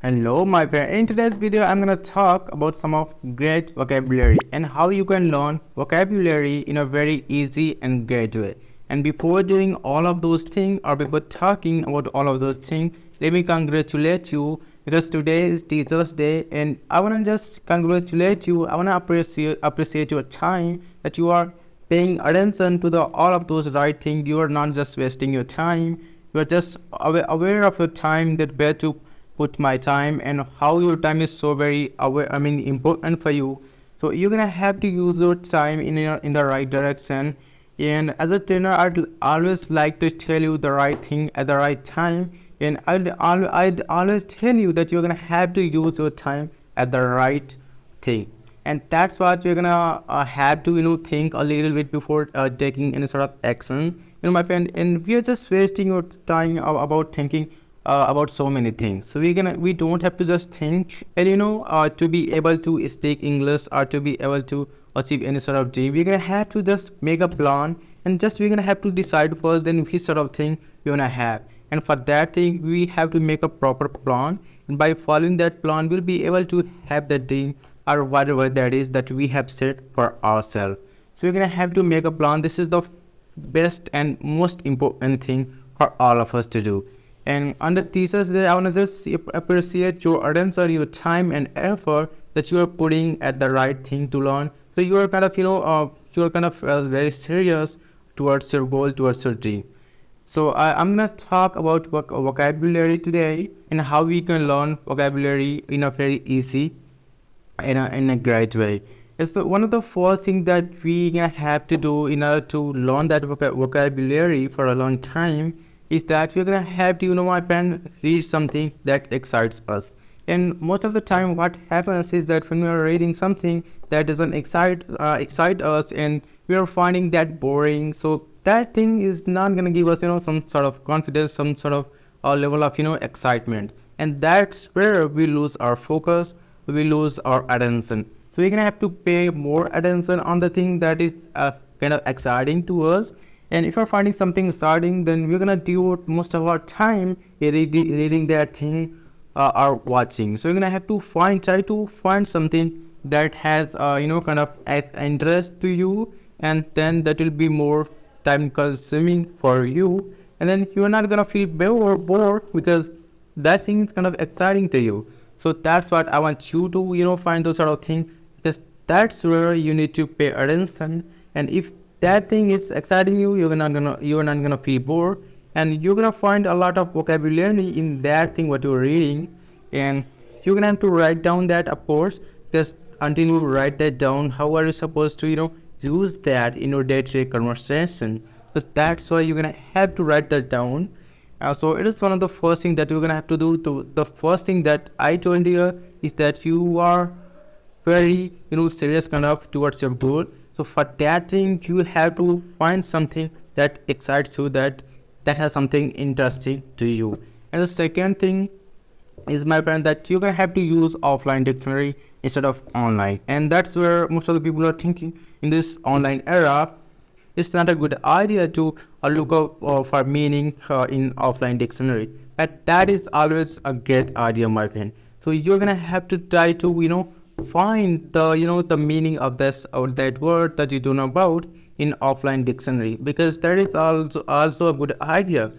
Hello my friend, in today's video I'm gonna talk about some of great vocabulary and how you can learn vocabulary in a very easy and great way. And before doing all of those things or before talking about all of those things, let me congratulate you because today is Teachers Day and I wanna just congratulate you. I wanna appreciate your time that you are paying attention to the all of those right things. You are not just wasting your time, you are just aware of your time, that where to put my time and how your time is so very important for you. So you're gonna have to use your time in the right direction. And as a trainer, I'd always like to tell you the right thing at the right time. And I'd always tell you that you're gonna have to use your time at the right thing. And that's what you're gonna have to think a little bit before taking any sort of action, my friend. And we are just wasting your time about thinking about so many things. So we don't have to just think. And to be able to speak English or to be able to achieve any sort of dream, we're gonna have to just make a plan, and just we're gonna have to decide first then which sort of thing we're gonna have. And for that thing we have to make a proper plan, and by following that plan we'll be able to have that dream or whatever that is that we have set for ourselves. So we're gonna have to make a plan. This is the best and most important thing for all of us to do. And on the Teachers Day, I want to just appreciate your attention, your time and effort that you are putting at the right thing to learn. So you are kind of, very serious towards your goal, towards your dream. So I'm going to talk about vocabulary today and how we can learn vocabulary in a very easy in a great way. It's one of the first things that we gonna have to do in order to learn that vocabulary for a long time is that we're gonna have to, my friend, read something that excites us. And most of the time what happens is that when we are reading something that doesn't excite us, and we are finding that boring, so that thing is not gonna give us some sort of confidence, some sort of level of excitement. And that's where we lose our focus, we lose our attention. So we're gonna have to pay more attention on the thing that is kind of exciting to us. And if you're finding something exciting, then we're gonna devote most of our time reading that thing or watching. So we're gonna have to try to find something that has kind of interest to you, and then that will be more time consuming for you. And then you're not gonna feel bored because that thing is kind of exciting to you. So that's what I want you to find those sort of things, because that's where you need to pay attention. And if that thing is exciting you, you're not gonna feel bored, and you're gonna find a lot of vocabulary in that thing what you're reading. And you're gonna have to write down that, of course, just until you write that down, how are you supposed to use that in your day-to-day conversation. So that's why you're gonna have to write that down. So it is one of the first thing that you're gonna have to do. The first thing that I told you is that you are very serious kind of towards your goal. So for that thing you have to find something that excites you, that has something interesting to you. And the second thing is, my friend, that you're gonna have to use offline dictionary instead of online. And that's where most of the people are thinking in this online era. It's not a good idea to look up for meaning in offline dictionary, but that is always a great idea, my friend. So you're gonna have to try to find the the meaning of this or that word that you don't know about in offline dictionary, because that is also a good idea.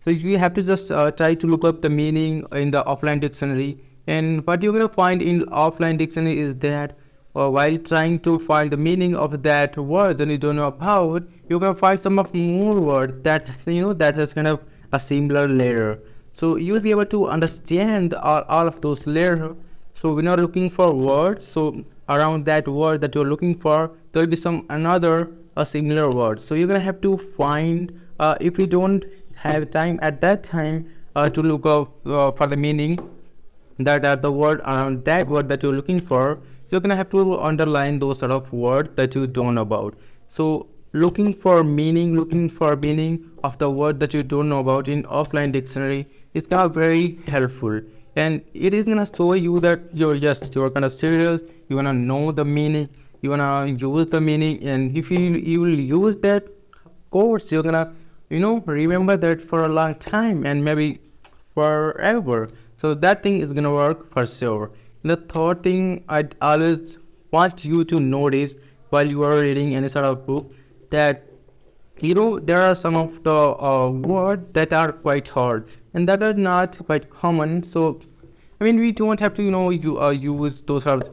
So you have to just try to look up the meaning in the offline dictionary. And what you're gonna find in offline dictionary is that while trying to find the meaning of that word that you don't know about, you're gonna find some of more word that that is kind of a similar layer. So you'll be able to understand all of those layers. So when you're looking for words, so around that word that you're looking for, there'll be some another a similar word. So you're gonna have to find, if you don't have time at that time to look up for the meaning that the word around that word that you're looking for, you're gonna have to underline those sort of words that you don't know about. So looking for meaning of the word that you don't know about in offline dictionary is kind of very helpful, and it is gonna show you that you're kind of serious. You wanna know the meaning, you wanna use the meaning, and if you will use that, of course you're gonna remember that for a long time and maybe forever. So that thing is gonna work for sure. And the third thing I'd always want you to notice while you are reading any sort of book, that there are some of the words that are quite hard and that are not quite common. So I mean, we don't have to use those sort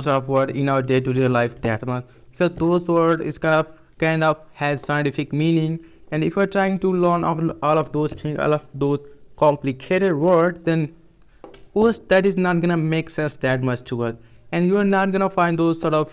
of words in our day-to-day life that much, because those words is kind of has scientific meaning. And if we're trying to learn all of those things, all of those complicated words, then course that is not gonna make sense that much to us, and you are not gonna find those sort of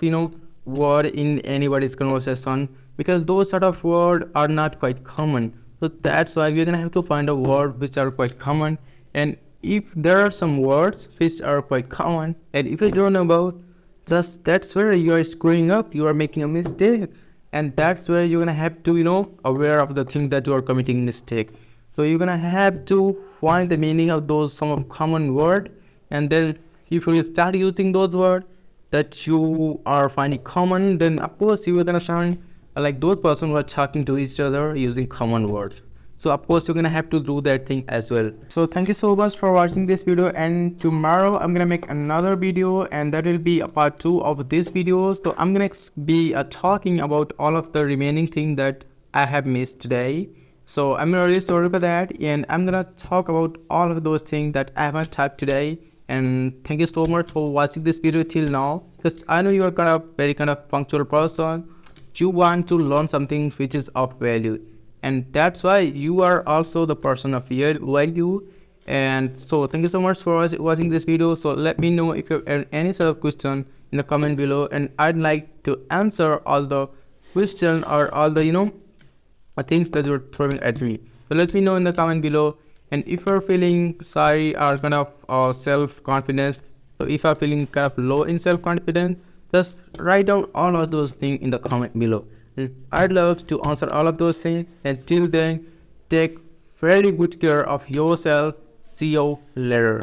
word in anybody's conversation, because those sort of word are not quite common. So that's why we're gonna have to find a word which are quite common. And if there are some words which are quite common, and if you don't know about, just that's where you are screwing up, you are making a mistake. And that's where you're gonna have to aware of the thing that you are committing mistake. So you're gonna have to find the meaning of those some of common word, and then if you start using those words that you are finding common, then of course you are gonna sound like those person who are talking to each other using common words. So of course you're gonna have to do that thing as well. So thank you so much for watching this video, and tomorrow I'm gonna make another video, and that will be a part 2 of this video. So I'm gonna be talking about all of the remaining things that I have missed today. So I'm really sorry for that, and I'm gonna talk about all of those things that I haven't talked today. And thank you so much for watching this video till now, because I know you are very punctual person. You want to learn something which is of value, and that's why you are also the person of value. And so thank you so much for watching this video. So let me know if you have any sort of question in the comment below, and I'd like to answer all the question or all the things that you're throwing at me. So let me know in the comment below. And if you're feeling shy or self-confidence, so if you're feeling kind of low in self-confidence, just write down all of those things in the comment below, and I'd love to answer all of those things. Until then, take very good care of yourself. See you later.